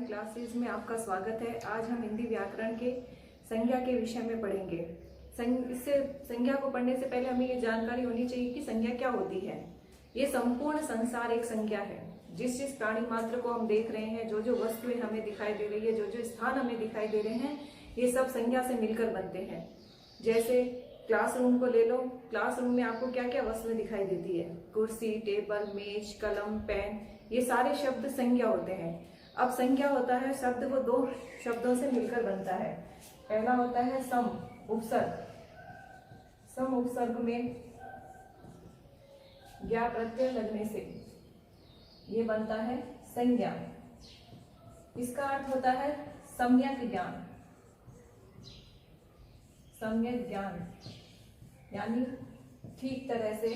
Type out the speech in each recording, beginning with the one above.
Online classes में आपका स्वागत है। आज हम हिंदी व्याकरण के संज्ञा के विषय में पढ़ेंगे। इससे संज्ञा को पढ़ने से पहले हमें ये जानकारी होनी चाहिए कि संज्ञा क्या होती है। ये संपूर्ण संसार एक संज्ञा है। जिस जिस प्राणी मात्र को हम देख रहे हैं, जो जो वस्तुएं हमें दिखाई दे रही है, जो जो स्थान हमें दिखाई दे रहे हैं, ये सब संज्ञा से मिलकर बनते हैं। जैसे क्लासरूम को ले लो, क्लासरूम में आपको क्या क्या वस्तुएं दिखाई देती है? कुर्सी, टेबल, मेज, कलम, पेन, ये सारे शब्द संज्ञा होते हैं। अब संज्ञा होता है शब्द वो दो शब्दों से मिलकर बनता है। पहला होता है सम उपसर्ग। सम उपसर्ग में ज्ञा प्रत्यय लगने से ये बनता है संज्ञा। इसका अर्थ होता है सम्यक ज्ञान। सम्यक ज्ञान यानी ठीक तरह से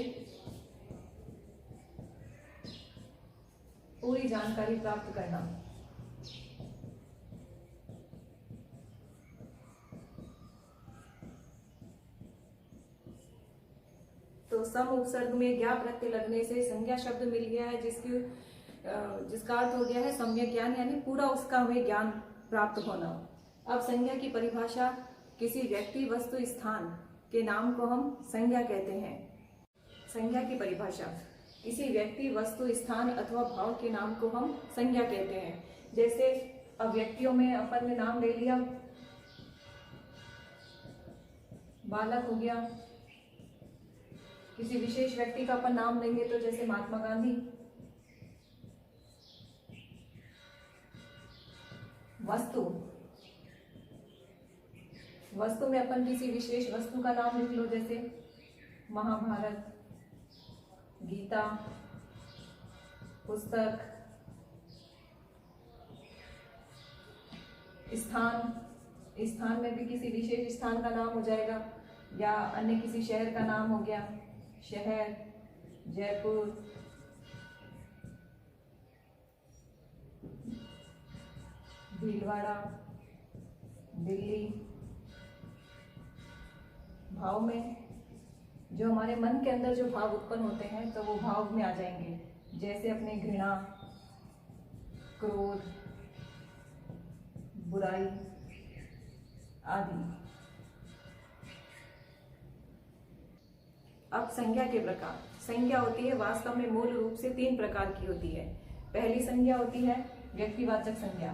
पूरी जानकारी प्राप्त करना। तो सम उपसर्ग में ज्ञा प्रत्यय लगने से संज्ञा शब्द मिल गया है, जिसका अर्थ हो गया है सम्यक ज्ञान, यानी पूरा उसका हमें ज्ञान प्राप्त होना। अब संज्ञा की परिभाषा, किसी व्यक्ति, वस्तु, स्थान के नाम को हम संज्ञा कहते हैं। संज्ञा की परिभाषा, किसी व्यक्ति, वस्तु, स्थान अथवा भाव के नाम को हम संज्ञा कहते हैं। जैसे अब व्यक्तियों में अपन ने नाम ले लिया, बालक हो गया। किसी विशेष व्यक्ति का अपन नाम लेंगे तो जैसे महात्मा गांधी। वस्तु, वस्तु में अपन किसी विशेष वस्तु का नाम लिख लो, जैसे महाभारत, गीता, पुस्तक। स्थान, स्थान में भी किसी विशेष स्थान का नाम हो जाएगा, या अन्य किसी शहर का नाम हो गया, शहर, जयपुर। भीलवाड़ा, दिल्ली। भाव में जो हमारे मन के अंदर जो भाव उत्पन्न होते हैं तो वो भाव में आ जाएंगे, जैसे अपने घृणा, क्रोध, बुराई आदि। अब संज्ञा के प्रकार। संज्ञा होती है वास्तव में मूल रूप से 3 प्रकार की होती है। पहली संज्ञा होती है व्यक्तिवाचक संज्ञा।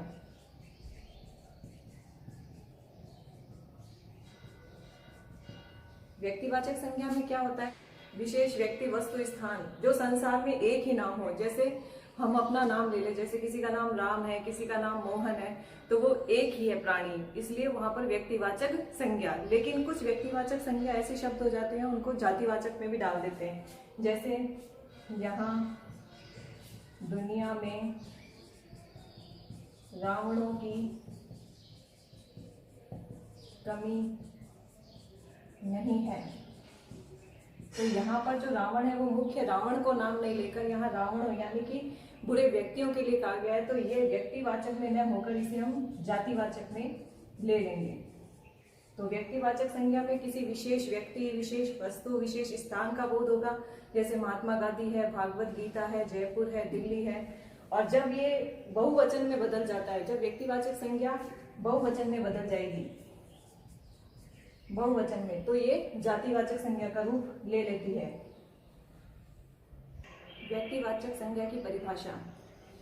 व्यक्तिवाचक संज्ञा में क्या होता है? विशेष व्यक्ति, वस्तु, स्थान जो संसार में एक ही नाम हो। जैसे हम अपना नाम ले लें, जैसे किसी का नाम राम है, किसी का नाम मोहन है, तो वो एक ही है प्राणी, इसलिए वहां पर व्यक्तिवाचक संज्ञा। लेकिन कुछ व्यक्तिवाचक संज्ञा ऐसे शब्द हो जाते हैं, उनको जातिवाचक में भी डाल देते हैं। जैसे यहाँ दुनिया में रावणों की कमी नहीं है, तो यहाँ पर जो रावण है वो मुख्य रावण को नाम नहीं लेकर यहाँ रावण यानी कि बुरे व्यक्तियों के लिए कहा गया है, तो ये व्यक्तिवाचक में न होकर इसे हम जातिवाचक में ले लेंगे। तो व्यक्तिवाचक संज्ञा में किसी विशेष व्यक्ति, विशेष वस्तु, विशेष स्थान का बोध होगा, जैसे महात्मा गांधी है, भागवत गीता है, जयपुर है, दिल्ली है। और जब ये बहुवचन में बदल जाता है, जब व्यक्तिवाचक संज्ञा बहुवचन में बदल जाएगी, बहुवचन में, तो ये जातिवाचक संज्ञा का रूप ले लेती है। व्यक्तिवाचक संज्ञा की परिभाषा,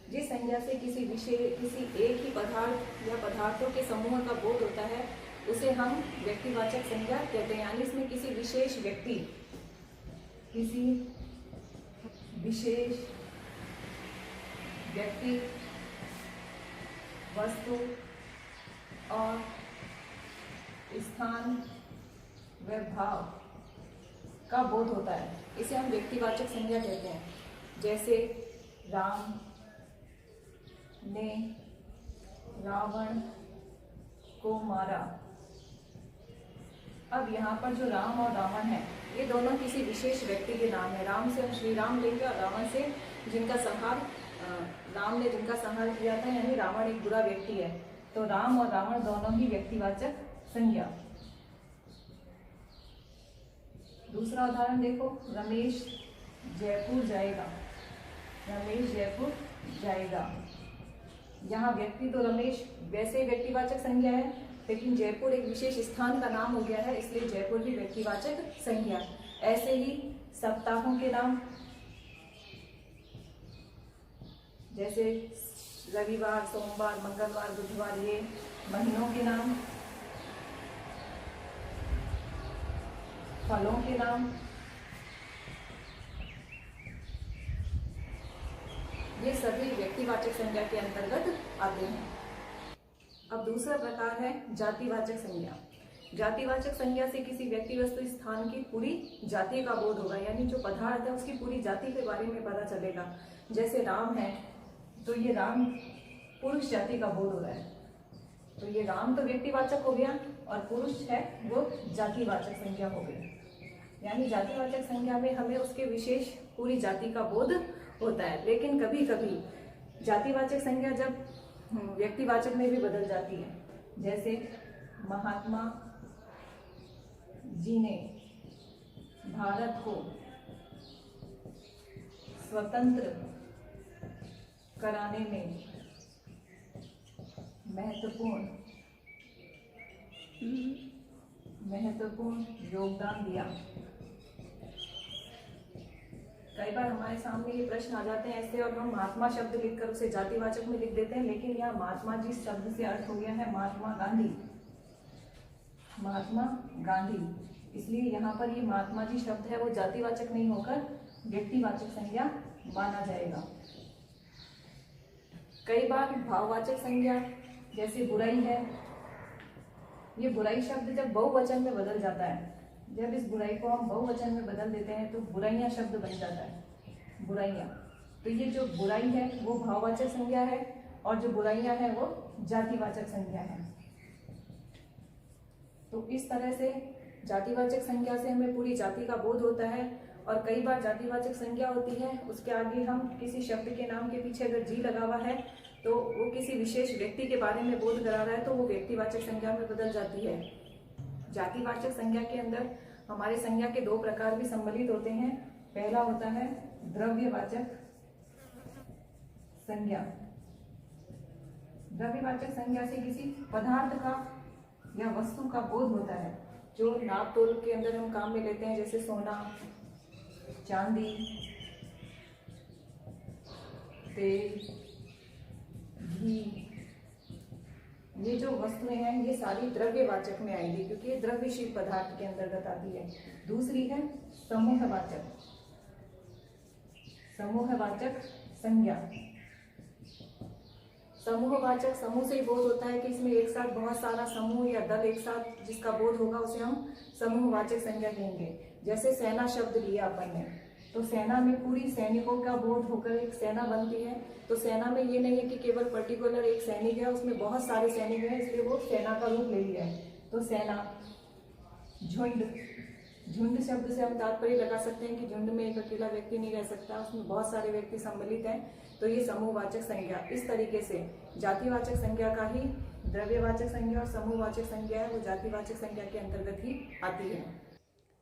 जिस संज्ञा से किसी एक ही पदार्थ या पदार्थों के समूह का बोध होता है उसे हम व्यक्तिवाचक संज्ञा कहते हैं। यानी इसमें किसी विशेष व्यक्ति, किसी विशेष व्यक्ति, वस्तु और स्थान व भाव का बोध होता है, इसे हम व्यक्तिवाचक संज्ञा कहते हैं। जैसे राम ने रावण को मारा। अब यहाँ पर जो राम और रावण है, ये दोनों किसी विशेष व्यक्ति के नाम है। राम से हम श्री राम लेंगे और रावण से जिनका संहार राम ने जिनका संहार किया था, यानी रावण एक बुरा व्यक्ति है। तो राम और रावण दोनों ही व्यक्तिवाचक संज्ञा। दूसरा उदाहरण देखो, रमेश जयपुर जाएगा। रमेश जयपुर जाएगा। यहाँ व्यक्ति तो रमेश वैसे व्यक्तिवाचक संज्ञा है, लेकिन जयपुर एक विशेष स्थान का नाम हो गया है, इसलिए जयपुर भी व्यक्तिवाचक संज्ञा। ऐसे ही सप्ताहों के नाम, जैसे रविवार, सोमवार, मंगलवार, बुधवार, ये महीनों के नाम। फलों के नाम, ये सभी व्यक्तिवाचक संज्ञा के अंतर्गत आते हैं। अब दूसरा प्रकार है जातिवाचक संज्ञा। जातिवाचक संज्ञा से किसी व्यक्ति, वस्तु, स्थान की पूरी जाति का बोध होगा, यानी जो पदार्थ है उसकी पूरी जाति के बारे में पता चलेगा। जैसे राम है तो ये राम पुरुष जाति का बोध हो रहा है, तो ये राम तो व्यक्तिवाचक हो गया और पुरुष है वो जातिवाचक संज्ञा हो गई। यानी जातिवाचक संज्ञा में हमें उसके विशेष पूरी जाति का बोध होता है। लेकिन कभी कभी जातिवाचक संज्ञा जब व्यक्तिवाचक में भी बदल जाती है, जैसे महात्मा जी ने भारत को स्वतंत्र कराने में महत्वपूर्ण योगदान दिया। कई बार हमारे सामने ये प्रश्न आ जाते हैं ऐसे, और हम महात्मा शब्द लिखकर उसे जातिवाचक में लिख देते हैं, लेकिन यहाँ महात्मा जी शब्द से अर्थ हो गया है महात्मा गांधी। महात्मा गांधी, इसलिए यहाँ पर ये महात्मा जी शब्द है वो जातिवाचक नहीं होकर व्यक्तिवाचक संज्ञा माना जाएगा। कई बार भाववाचक संज्ञा, जैसे बुराई है, ये बुराई शब्द जब बहुवचन में बदल जाता है, जब इस बुराई को हम बहुवचन में बदल देते हैं तो बुराइयां शब्द बन जाता है, बुराइयां। तो ये जो बुराई है वो भाववाचक संज्ञा है और जो बुराइयां हैं वो जातिवाचक संज्ञा है। तो इस तरह से जातिवाचक संज्ञा से हमें पूरी जाति का बोध होता है। और कई बार जातिवाचक संज्ञा होती है, उसके आगे हम किसी शब्द के नाम के पीछे अगर जी लगा हुआ है तो वो किसी विशेष व्यक्ति के बारे में बोध करा रहा है, तो वो व्यक्तिवाचक संज्ञा में बदल जाती है। जातिवाचक संज्ञा के अंदर हमारे संज्ञा के दो प्रकार भी सम्मिलित होते हैं। पहला होता है द्रव्यवाचक संज्ञा। द्रव्यवाचक संज्ञा से किसी पदार्थ का या वस्तु का बोध होता है, जो नाप तोल के अंदर हम काम में लेते हैं, जैसे सोना, चांदी, तेल, घी। ये जो वस्तुएं हैं ये सारी द्रव्यवाचक में आएंगी, क्योंकि ये द्रव्यशील पदार्थ के अंतर्गत आती है। दूसरी है समूहवाचक संज्ञा। समूहवाचक, समूह से ही बोध होता है कि इसमें एक साथ बहुत सारा समूह या दल एक साथ जिसका बोध होगा उसे हम समूहवाचक संज्ञा कहेंगे। जैसे सेना शब्द लिया अपन ने, तो सेना में पूरी सैनिकों का बोध होकर एक सेना बनती है। तो सेना में ये नहीं है कि केवल पर्टिकुलर एक सैनिक है, उसमें बहुत सारे सैनिक हैं, इसलिए वो सेना का रूप ले लिया है। तो सेना, झुंड शब्द से हम तात्पर्य लगा सकते हैं कि झुंड में एक अकेला व्यक्ति नहीं रह सकता, उसमें बहुत सारे व्यक्ति सम्मिलित हैं, तो ये समूहवाचक संज्ञा। इस तरीके से जातिवाचक संज्ञा का ही द्रव्यवाचक संज्ञा और समूहवाचक संज्ञा है वो जातिवाचक संज्ञा के अंतर्गत ही आती है।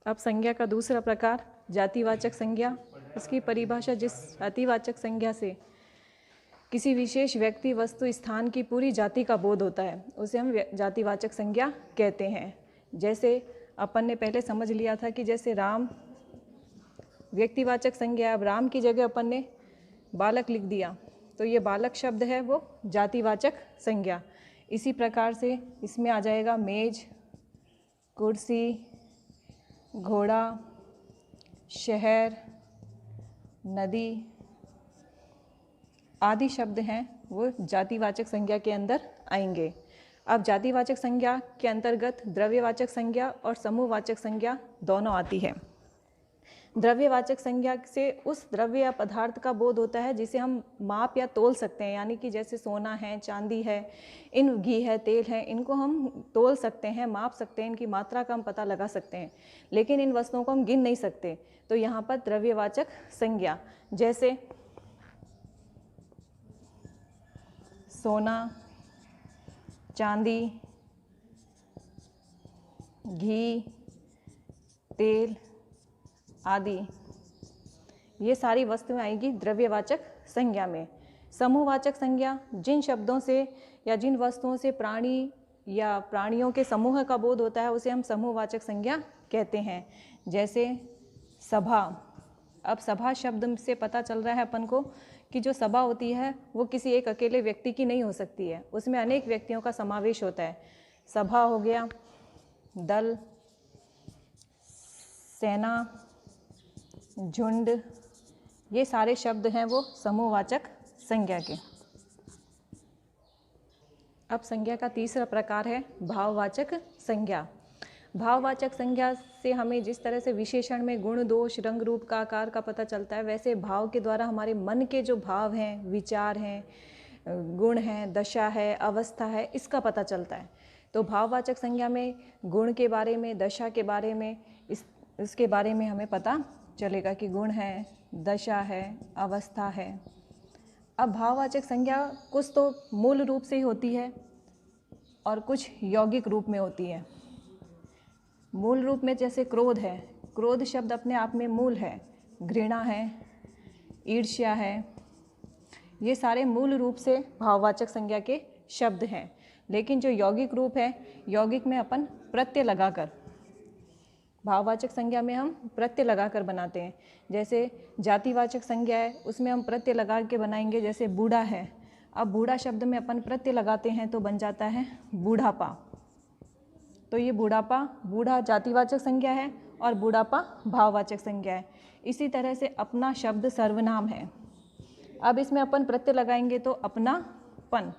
अब संज्ञा का दूसरा प्रकार जातिवाचक संज्ञा। उसकी परिभाषा, जिस जातिवाचक संज्ञा से किसी विशेष व्यक्ति, वस्तु, स्थान की पूरी जाति का बोध होता है उसे हम जातिवाचक संज्ञा कहते हैं। जैसे अपन ने पहले समझ लिया था कि जैसे राम व्यक्तिवाचक संज्ञा, अब राम की जगह अपन ने बालक लिख दिया, तो ये बालक शब्द है वो जातिवाचक संज्ञा। इसी प्रकार से इसमें आ जाएगा मेज, कुर्सी, घोड़ा, शहर, नदी आदि शब्द हैं वो जातिवाचक संज्ञा के अंदर आएंगे। अब जातिवाचक संज्ञा के अंतर्गत द्रव्यवाचक संज्ञा और समूहवाचक संज्ञा दोनों आती है। द्रव्यवाचक संज्ञा से उस द्रव्य या पदार्थ का बोध होता है जिसे हम माप या तोल सकते हैं, यानी कि जैसे सोना है, चांदी है, इन घी है, तेल है, इनको हम तोल सकते हैं, माप सकते हैं, इनकी मात्रा का हम पता लगा सकते हैं, लेकिन इन वस्तुओं को हम गिन नहीं सकते। तो यहाँ पर द्रव्यवाचक संज्ञा, जैसे सोना, चांदी, घी, तेल आदि, ये सारी वस्तुएं आएगी द्रव्यवाचक संज्ञा में। समूहवाचक संज्ञा जिन शब्दों से या जिन वस्तुओं से प्राणी या प्राणियों के समूह का बोध होता है उसे हम समूहवाचक संज्ञा कहते हैं। जैसे सभा। अब सभा शब्द से पता चल रहा है अपन को कि जो सभा होती है वो किसी एक अकेले व्यक्ति की नहीं हो सकती है, उसमें अनेक व्यक्तियों का समावेश होता है। सभा हो गया, दल, सेना, झुंड, ये सारे शब्द हैं वो समूहवाचक संज्ञा के। अब संज्ञा का तीसरा प्रकार है भाववाचक संज्ञा। भाववाचक संज्ञा से हमें जिस तरह से विशेषण में गुण, दोष, रंग, रूप का, आकार का पता चलता है, वैसे भाव के द्वारा हमारे मन के जो भाव हैं, विचार हैं, गुण हैं, दशा है, अवस्था है, इसका पता चलता है। तो भाववाचक संज्ञा में गुण के बारे में, दशा के बारे में, इसके बारे में हमें पता चलेगा कि गुण है, दशा है, अवस्था है। अब भाववाचक संज्ञा कुछ तो मूल रूप से ही होती है और कुछ यौगिक रूप में होती है। मूल रूप में जैसे क्रोध है, क्रोध शब्द अपने आप में मूल है। घृणा है, ईर्ष्या है, ये सारे मूल रूप से भाववाचक संज्ञा के शब्द हैं। लेकिन जो यौगिक रूप है, यौगिक में अपन प्रत्यय लगाकर, भाववाचक संज्ञा में हम प्रत्यय लगाकर बनाते हैं। जैसे जातिवाचक संज्ञा है, उसमें हम प्रत्यय लगा के बनाएंगे। जैसे बूढ़ा है, अब बूढ़ा शब्द में अपन प्रत्यय लगाते हैं तो बन जाता है बूढ़ापा। तो ये बूढ़ापा, बूढ़ा जातिवाचक संज्ञा है और बूढ़ापा भाववाचक संज्ञा है। इसी तरह से अपना शब्द सर्वनाम है। अब इसमें अपन प्रत्यय लगाएंगे तो अपनापन,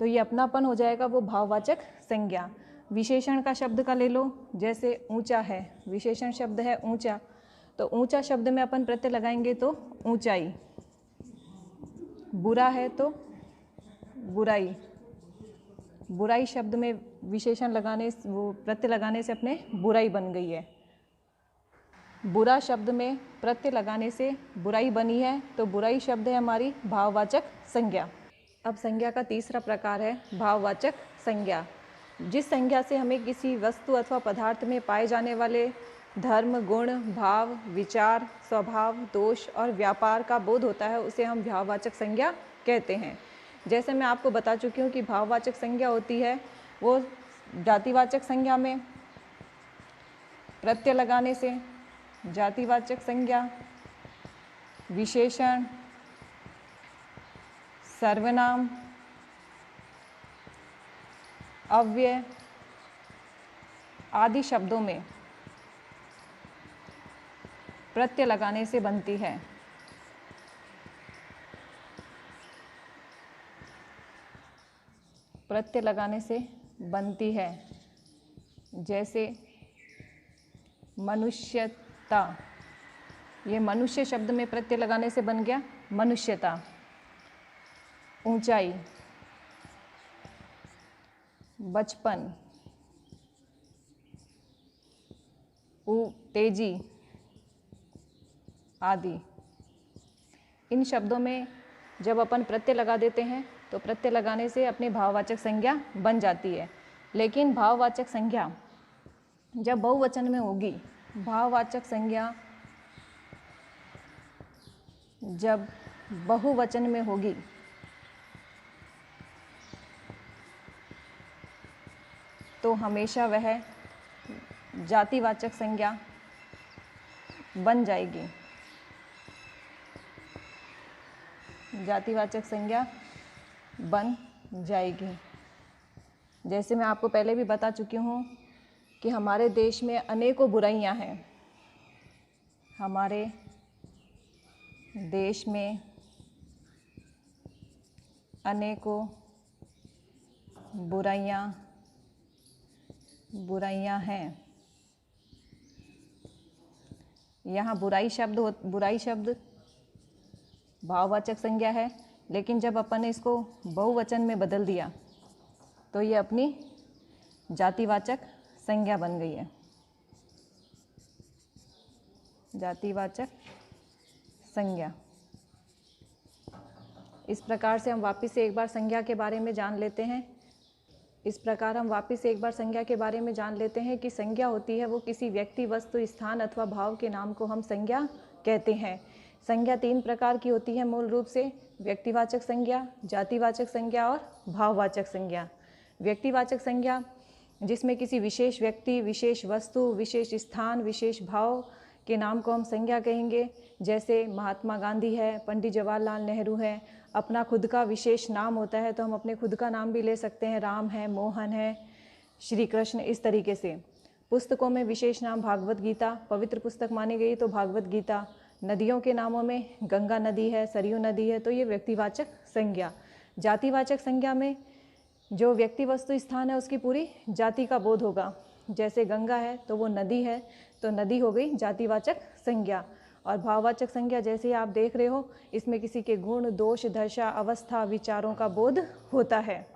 तो ये अपनापन हो जाएगा वो भाववाचक संज्ञा। विशेषण का शब्द का ले लो, जैसे ऊंचा है, विशेषण शब्द है ऊंचा, तो ऊंचा शब्द में अपन प्रत्यय लगाएंगे तो ऊंचाई। बुरा है तो बुराई, बुराई शब्द में विशेषण लगाने, वो प्रत्यय लगाने से अपने बुराई बन गई है। बुरा शब्द में प्रत्यय लगाने से बुराई बनी है, तो बुराई शब्द है हमारी भाववाचक संज्ञा। अब संज्ञा का तीसरा प्रकार है भाववाचक संज्ञा। जिस संज्ञा से हमें किसी वस्तु अथवा पदार्थ में पाए जाने वाले धर्म, गुण, भाव, विचार, स्वभाव, दोष और व्यापार का बोध होता है, उसे हम भाववाचक संज्ञा कहते हैं। जैसे मैं आपको बता चुकी हूँ कि भाववाचक संज्ञा होती है वो जातिवाचक संज्ञा में प्रत्यय लगाने से, जातिवाचक संज्ञा, विशेषण, सर्वनाम, अव्यय आदि शब्दों में प्रत्यय लगाने से बनती है। प्रत्यय लगाने से बनती है। जैसे मनुष्यता, ये मनुष्य शब्द में प्रत्यय लगाने से बन गया मनुष्यता। ऊंचाई, बचपन, तेजी आदि। इन शब्दों में जब अपन प्रत्यय लगा देते हैं तो प्रत्यय लगाने से अपनी भाववाचक संज्ञा बन जाती है। लेकिन भाववाचक संज्ञा जब बहुवचन में होगी, भाववाचक संज्ञा जब बहुवचन में होगी तो हमेशा वह जातिवाचक संज्ञा बन जाएगी। जातिवाचक संज्ञा बन जाएगी। जैसे मैं आपको पहले भी बता चुकी हूँ कि हमारे देश में अनेकों बुराइयां हैं। हमारे देश में अनेकों बुराइयां हैं। यहाँ बुराई शब्द भाववाचक संज्ञा है, लेकिन जब अपन ने इसको बहुवचन में बदल दिया तो ये अपनी जातिवाचक संज्ञा बन गई है। जातिवाचक संज्ञा। इस प्रकार से हम वापस से एक बार संज्ञा के बारे में जान लेते हैं। कि संज्ञा होती है वो किसी व्यक्ति, वस्तु, स्थान अथवा भाव के नाम को हम संज्ञा कहते हैं। संज्ञा 3 प्रकार की होती है मूल रूप से, व्यक्तिवाचक संज्ञा, जातिवाचक संज्ञा और भाववाचक संज्ञा। व्यक्तिवाचक संज्ञा जिसमें किसी विशेष व्यक्ति, विशेष वस्तु, विशेष स्थान, विशेष भाव के नाम को हम संज्ञा कहेंगे। जैसे महात्मा गांधी है, पंडित जवाहरलाल नेहरू है। अपना खुद का विशेष नाम होता है तो हम अपने खुद का नाम भी ले सकते हैं, राम है, मोहन है, श्री कृष्ण, इस तरीके से। पुस्तकों में विशेष नाम भागवत गीता पवित्र पुस्तक मानी गई तो भागवत गीता। नदियों के नामों में गंगा नदी है, सरयू नदी है, तो ये व्यक्तिवाचक संज्ञा। जातिवाचक संज्ञा में जो व्यक्ति, वस्तु, स्थान है उसकी पूरी जाति का बोध होगा। जैसे गंगा है तो वो नदी है, तो नदी हो गई जातिवाचक संज्ञा। और भाववाचक संज्ञा जैसे आप देख रहे हो, इसमें किसी के गुण, दोष, दशा, अवस्था, विचारों का बोध होता है।